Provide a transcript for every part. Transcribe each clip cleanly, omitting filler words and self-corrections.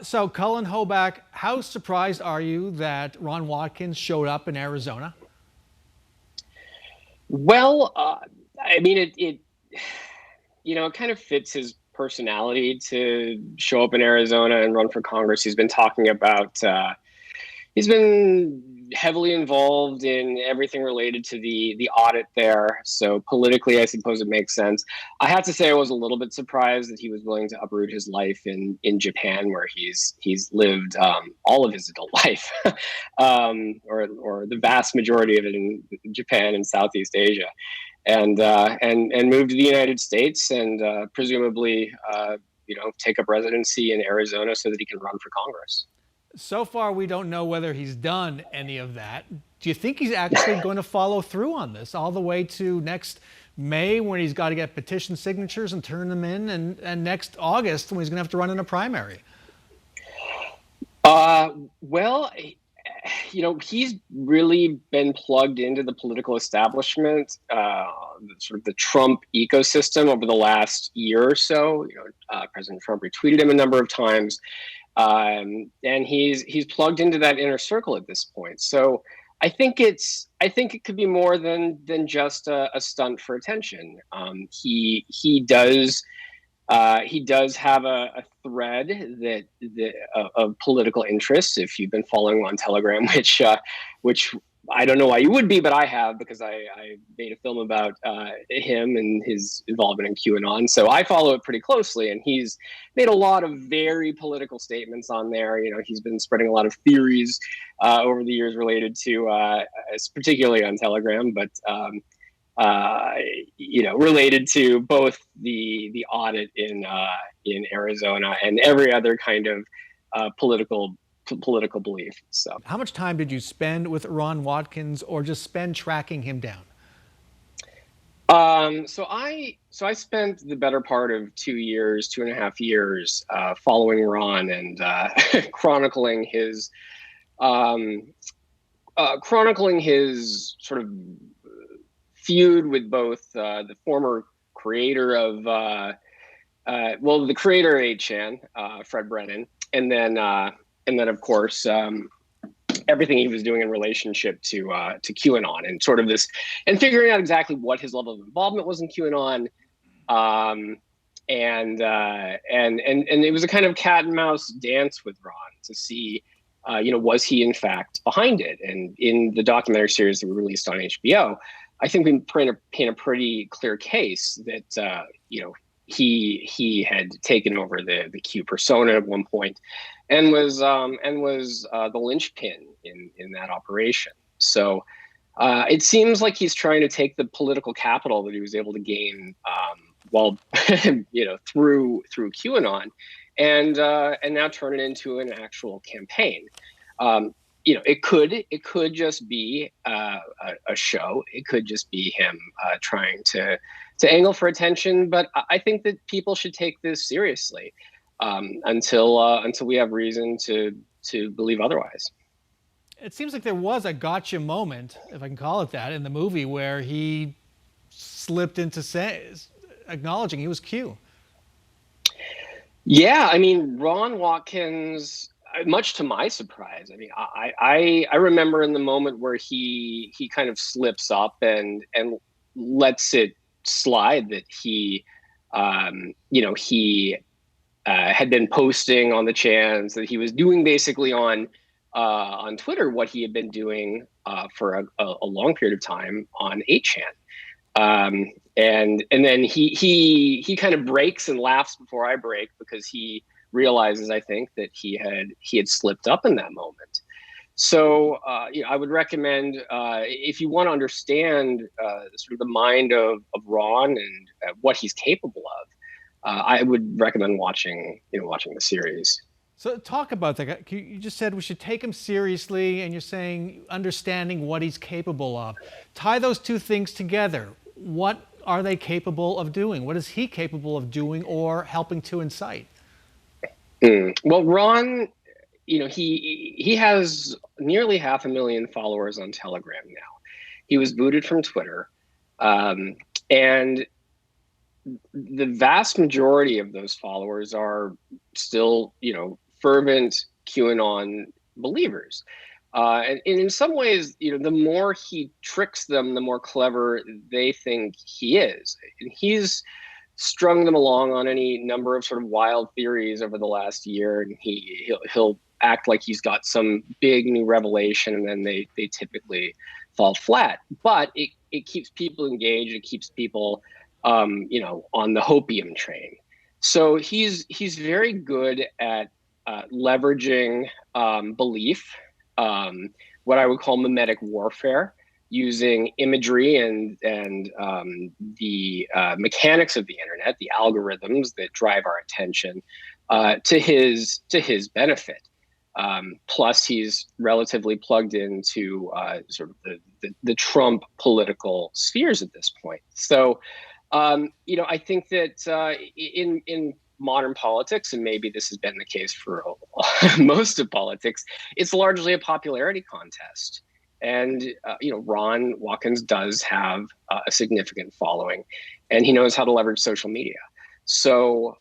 So, Cullen Hoback, how surprised are you that Ron Watkins showed up in Arizona? Well, I mean, it kind of fits his personality to show up in Arizona and run for Congress. He's been heavily involved in everything related to the audit there. So politically, I suppose it makes sense. I have to say, I was a little bit surprised that he was willing to uproot his life in Japan, where he's lived all of his adult life, or the vast majority of it in Japan and Southeast Asia, and moved to the United States and presumably take up residency in Arizona so that he can run for Congress. So far, we don't know whether he's done any of that. Do you think he's actually going to follow through on this all the way to next May, when he's got to get petition signatures and turn them in, and next August, when he's going to have to run in a primary? Well, he's really been plugged into the political establishment, sort of the Trump ecosystem over the last year or so. President Trump retweeted him a number of times, and he's plugged into that inner circle at this point. So I think it could be more than just a stunt for attention. He does have a thread of political interest. If you've been following on Telegram, which I don't know why you would be, but I have, because I made a film about him and his involvement in QAnon. So I follow it pretty closely, and he's made a lot of very political statements on there. He's been spreading a lot of theories over the years related to, particularly on Telegram, but related to both the audit in Arizona and every other kind of political belief. So, How much time did you spend with Ron Watkins, or just spend tracking him down? so I spent the better part of 2 years, 2.5 years, following Ron and chronicling um, his sort of feud with both the former creator of the creator of 8chan, Fred Brennan, and then of course everything he was doing in relationship to QAnon, and sort of this, and figuring out exactly what his level of involvement was in QAnon. um, and it was a kind of cat and mouse dance with Ron to see, was he in fact behind it? And in the documentary series that we released on HBO, I think we paint a pretty clear case that he had taken over the Q persona at one point, and was the linchpin in that operation. So it seems like he's trying to take the political capital that he was able to gain, while through QAnon, and now turn it into an actual campaign. It could just be a show. It could just be him trying to angle for attention. But I think that people should take this seriously, until we have reason to believe otherwise. It seems like there was a gotcha moment, if I can call it that, in the movie where he slipped into acknowledging he was Q. Yeah, I mean, Ron Watkins, much to my surprise, I mean, I remember in the moment where he kind of slips up and lets it slide that he had been posting on the chans, that he was doing basically on Twitter what he had been doing for a long period of time on 8chan. And then he kind of breaks and laughs before I break, because he realizes, I think, that he had slipped up in that moment. So I would recommend, if you want to understand sort of the mind of Ron and what he's capable of, I would recommend watching the series. So talk about that. You just said we should take him seriously, and you're saying understanding what he's capable of. Tie those two things together. What are they capable of doing? What is he capable of doing or helping to incite? Well, Ron, he has nearly 500,000 followers on Telegram now. He was booted from Twitter, and the vast majority of those followers are still, fervent QAnon believers. And in some ways, the more he tricks them, the more clever they think he is. And he's strung them along on any number of sort of wild theories over the last year, and he'll act like he's got some big new revelation, and then they typically fall flat. But it keeps people engaged. It keeps people, on the hopium train. So he's very good at leveraging belief, what I would call mimetic warfare, using imagery and the mechanics of the internet, the algorithms that drive our attention, to his benefit. Plus, he's relatively plugged into sort of the Trump political spheres at this point. So, I think that in modern politics, and maybe this has been the case for most of politics, it's largely a popularity contest. And, Ron Watkins does have a significant following, and he knows how to leverage social media. So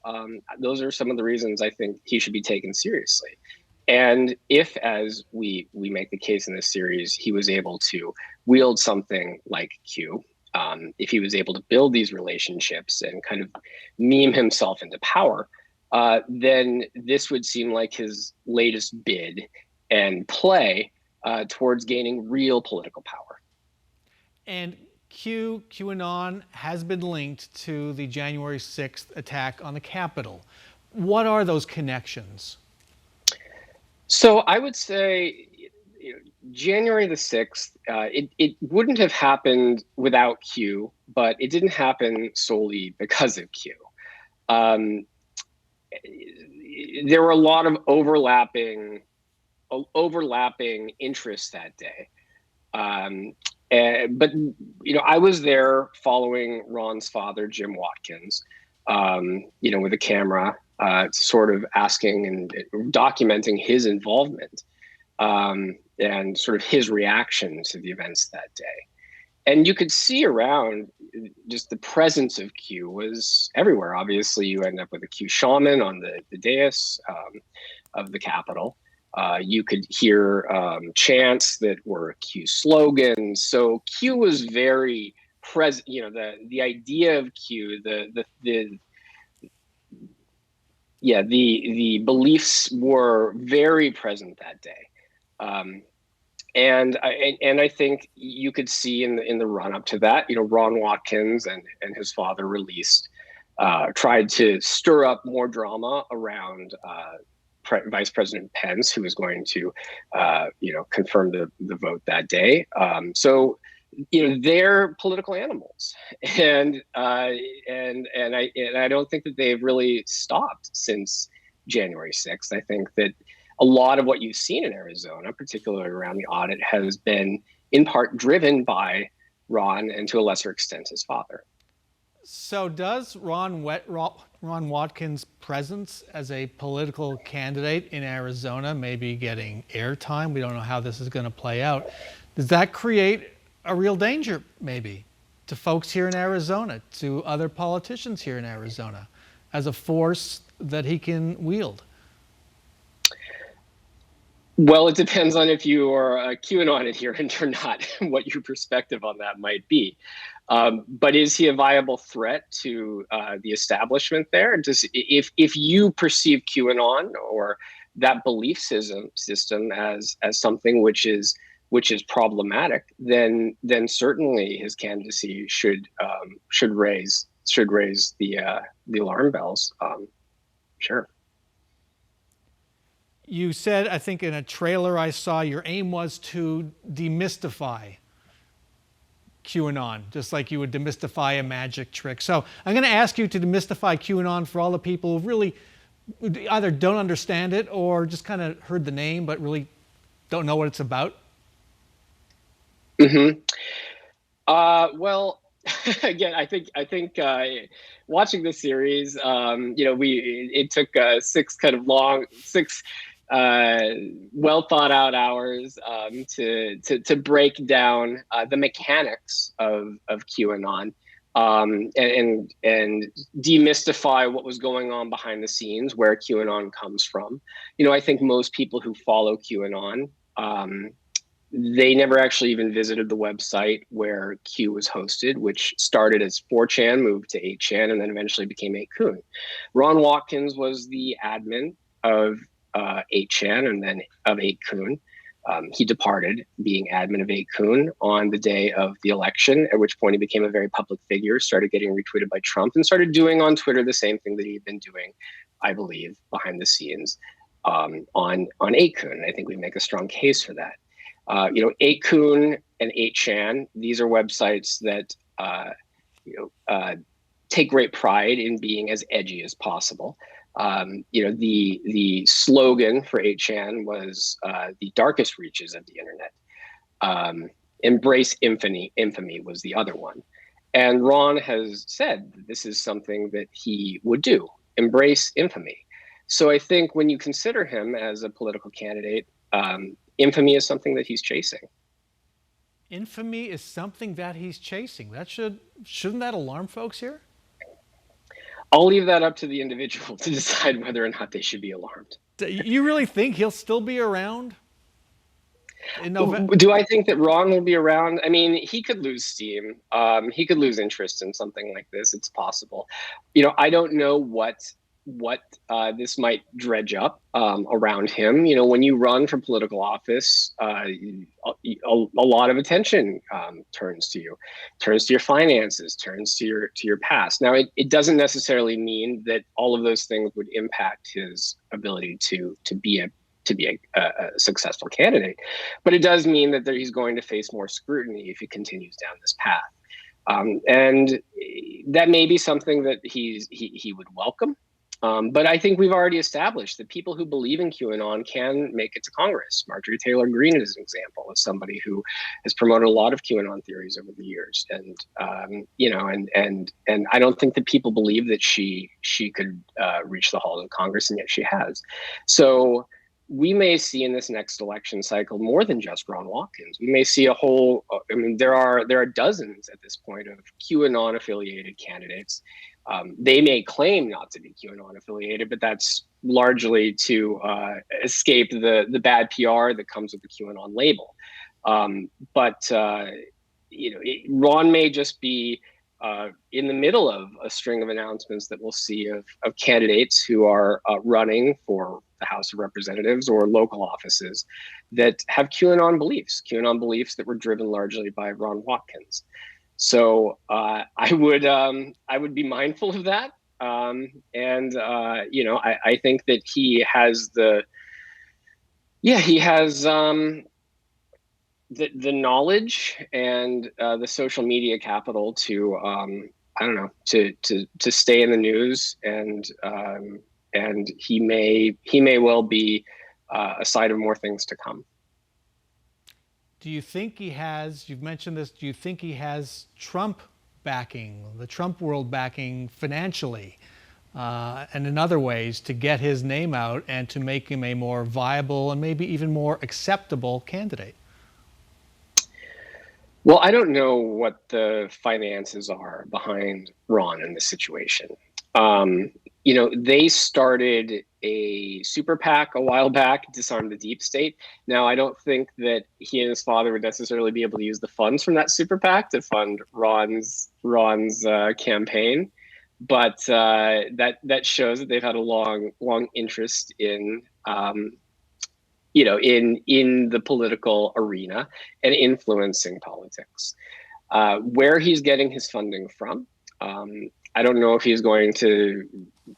those are some of the reasons I think he should be taken seriously. And if, as we make the case in this series, he was able to wield something like Q, if he was able to build these relationships and kind of meme himself into power, then this would seem like his latest bid and play towards gaining real political power. And QAnon has been linked to the January 6th attack on the Capitol. What are those connections? So I would say, January the 6th, it wouldn't have happened without Q, but it didn't happen solely because of Q. There were a lot of overlapping interests that day. But I was there following Ron's father, Jim Watkins, with a camera, sort of asking and documenting his involvement, and sort of his reaction to the events that day. And you could see around, just the presence of Q was everywhere. Obviously, you end up with a Q shaman on the dais of the Capitol. You could hear chants that were Q slogans. So Q was very present. The idea of Q, the beliefs were very present that day. And I think you could see in the run up to that, Ron Watkins and his father tried to stir up more drama around Vice President Pence, who was going to, confirm the vote that day. So, they're political animals, and I don't think that they've really stopped since January 6th. I think that a lot of what you've seen in Arizona, particularly around the audit, has been in part driven by Ron and to a lesser extent his father. So does Ron Watkins' presence as a political candidate in Arizona, maybe getting airtime, we don't know how this is going to play out, does that create a real danger maybe to folks here in Arizona, to other politicians here in Arizona, as a force that he can wield? Well, it depends on if you are a QAnon adherent or not, what your perspective on that might be. But is he a viable threat to the establishment there? If you perceive QAnon or that belief system as something which is problematic, then certainly his candidacy should raise the alarm bells. Sure. You said, I think in a trailer I saw, your aim was to demystify QAnon, just like you would demystify a magic trick. So I'm going to ask you to demystify QAnon for all the people who really either don't understand it or just kind of heard the name but really don't know what it's about. Mm-hmm. Well, again, I think watching this series, it took six well thought out hours to break down the mechanics of QAnon. and demystify what was going on behind the scenes, where QAnon comes from. I think most people who follow QAnon, they never actually even visited the website where Q was hosted, which started as 4chan, moved to 8chan, and then eventually became 8kun. Ron Watkins was the admin of 8chan and then of 8kun. He departed being admin of 8kun on the day of the election, at which point he became a very public figure, started getting retweeted by Trump, and started doing on Twitter the same thing that he'd been doing, I believe, behind the scenes on 8kun. I think we make a strong case for that. 8kun and 8chan, these are websites that take great pride in being as edgy as possible. The slogan for 8chan was the darkest reaches of the internet. Embrace infamy was the other one. And Ron has said that this is something that he would do, embrace infamy. So I think when you consider him as a political candidate, infamy is something that he's chasing. Infamy is something that he's chasing. Shouldn't that alarm folks here? I'll leave that up to the individual to decide whether or not they should be alarmed. Do you really think he'll still be around in November? Do I think that Ron will be around? I mean, he could lose steam. He could lose interest in something like this. It's possible. I don't know what this might dredge up around him. When you run for political office, a lot of attention turns to you, turns to your finances, turns to your past. Now, it doesn't necessarily mean that all of those things would impact his ability to be a successful candidate, but it does mean that he's going to face more scrutiny if he continues down this path, and that may be something that he would welcome. But I think we've already established that people who believe in QAnon can make it to Congress. Marjorie Taylor Greene is an example of somebody who has promoted a lot of QAnon theories over the years, and I don't think that people believe that she could reach the halls of Congress, and yet she has. So we may see in this next election cycle more than just Ron Watkins. We may see a whole. I mean, there are dozens at this point of QAnon affiliated candidates. They may claim not to be QAnon affiliated, but that's largely to escape the bad PR that comes with the QAnon label. Ron may just be in the middle of a string of announcements that we'll see of candidates who are running for the House of Representatives or local offices that have QAnon beliefs that were driven largely by Ron Watkins. So I would be mindful of that, I think that he has the knowledge and the social media capital to to stay in the news, and he may well be a side of more things to come. Do you think he has, you've mentioned this, do you think he has Trump backing, the Trump world backing financially and in other ways to get his name out and to make him a more viable and maybe even more acceptable candidate? Well, I don't know what the finances are behind Ron in this situation. They started a super PAC a while back, Disarm the Deep State. Now, I don't think that he and his father would necessarily be able to use the funds from that super PAC to fund Ron's campaign, but that shows that they've had a long interest in in the political arena and influencing politics. Where he's getting his funding from, I don't know if he's going to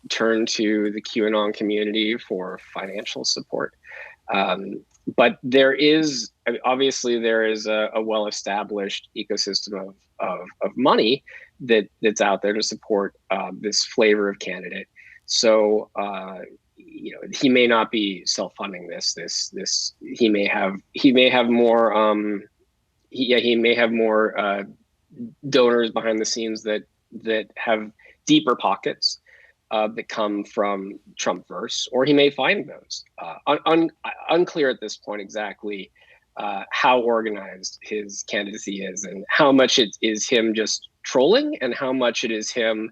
turn to the QAnon community for financial support. But there is a well-established ecosystem of money that's out there to support this flavor of candidate. So he may not be self-funding this. He may have more donors behind the scenes that have deeper pockets that come from Trumpverse, or he may find those. Unclear at this point exactly how organized his candidacy is and how much it is him just trolling and how much it is him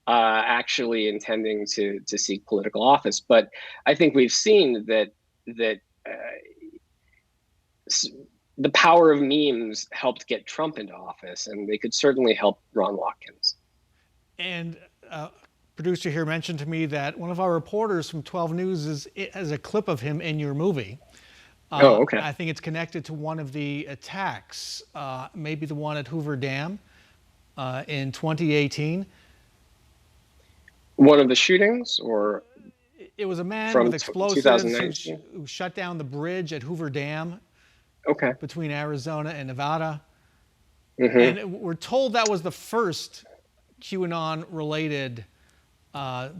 actually intending to seek political office. But I think we've seen that the power of memes helped get Trump into office, and they could certainly help Ron Watkins. And producer here mentioned to me that one of our reporters from 12 News has a clip of him in your movie. Oh, okay. I think it's connected to one of the attacks, maybe the one at Hoover Dam in 2018. One of the shootings, or it was a man from with explosives who shut down the bridge at Hoover Dam. Okay. Between Arizona and Nevada. Mm-hmm. And we're told that was the first QAnon-related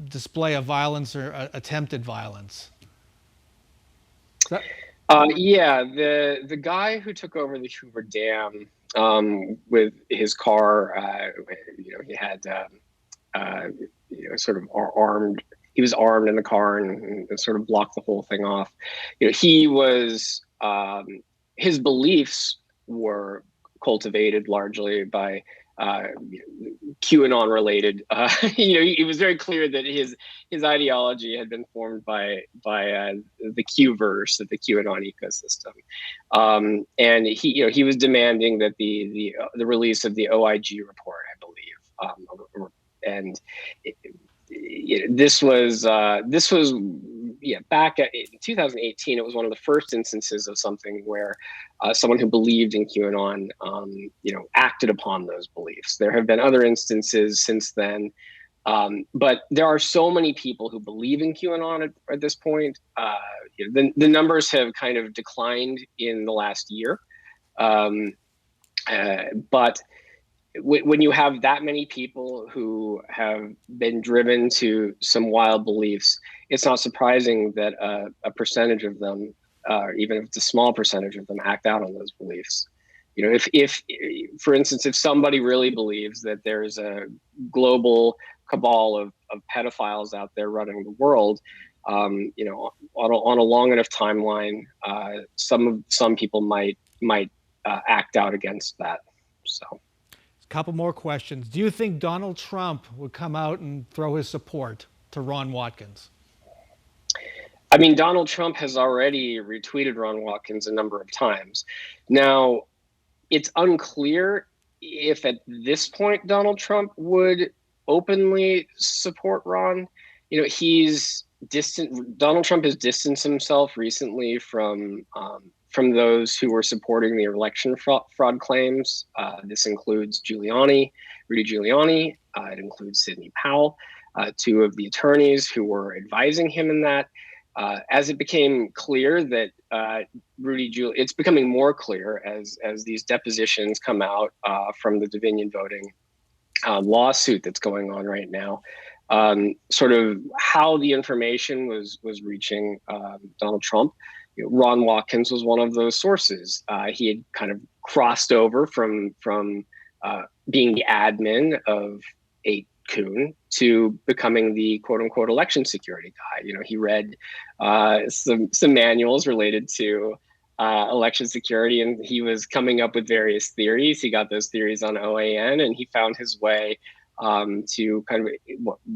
display of violence or attempted violence. Yeah, the guy who took over the Hoover Dam with his car, he had sort of armed. He was armed in the car and sort of blocked the whole thing off. He was. His beliefs were cultivated largely by QAnon related. It was very clear that his ideology had been formed by the Q-verse of the QAnon ecosystem, and he was demanding that the release of the OIG report, I believe, and this was back in 2018. It was one of the first instances of something where someone who believed in QAnon, acted upon those beliefs. There have been other instances since then, but there are so many people who believe in QAnon at this point. The numbers have kind of declined in the last year, but when you have that many people who have been driven to some wild beliefs, it's not surprising that a percentage of them, even if it's a small percentage of them, act out on those beliefs. If for instance, if somebody really believes that there's a global cabal of pedophiles out there running the world, on a long enough timeline, some people might act out against that. So. Couple more questions. Do you think Donald Trump would come out and throw his support to Ron Watkins? I mean, Donald Trump has already retweeted Ron Watkins a number of times. Now, it's unclear if at this point Donald Trump would openly support Ron. Donald Trump has distanced himself recently from those who were supporting the election fraud claims. This includes Rudy Giuliani. It includes Sidney Powell, two of the attorneys who were advising him in that. As it became clear that it's becoming more clear as these depositions come out from the Dominion voting lawsuit that's going on right now. Sort of how the information was reaching Donald Trump. Ron Watkins was one of those sources. He had kind of crossed over from being the admin of 8kun to becoming the quote unquote election security guy. He read some manuals related to election security, and he was coming up with various theories. He got those theories on OAN, and he found his way to kind of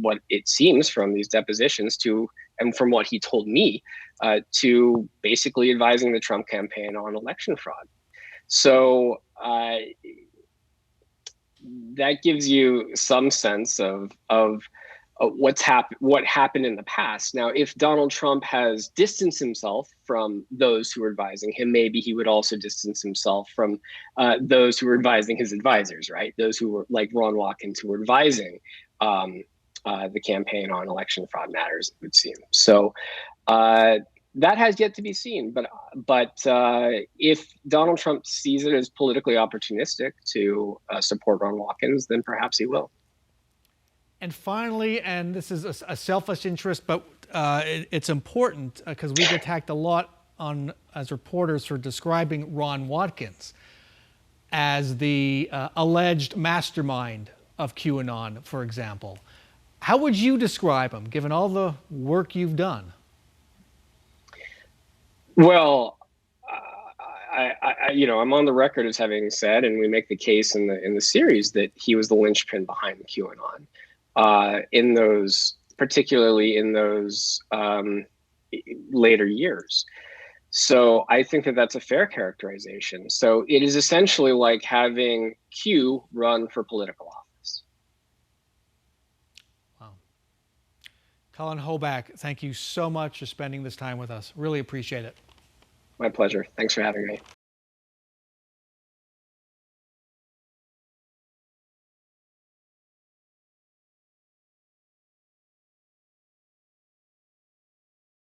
what it seems from these depositions and from what he told me, to basically advising the Trump campaign on election fraud. So that gives you some sense of what happened in the past. Now, if Donald Trump has distanced himself from those who were advising him, maybe he would also distance himself from those who were advising his advisors, right? Those who were like Ron Watkins, who were advising the campaign on election fraud matters, it would seem. So that has yet to be seen. But if Donald Trump sees it as politically opportunistic to support Ron Watkins, then perhaps he will. And finally, and this is a selfish interest, but it's important because we've attacked a lot as reporters for describing Ron Watkins as the alleged mastermind of QAnon, for example. How would you describe him, given all the work you've done? Well, I'm on the record as having said, and we make the case in the series, that he was the linchpin behind the QAnon. In those, particularly in those later years. So I think that that's a fair characterization. So it is essentially like having Q run for political office. Wow. Cullen Hoback, thank you so much for spending this time with us. Really appreciate it. My pleasure. Thanks for having me.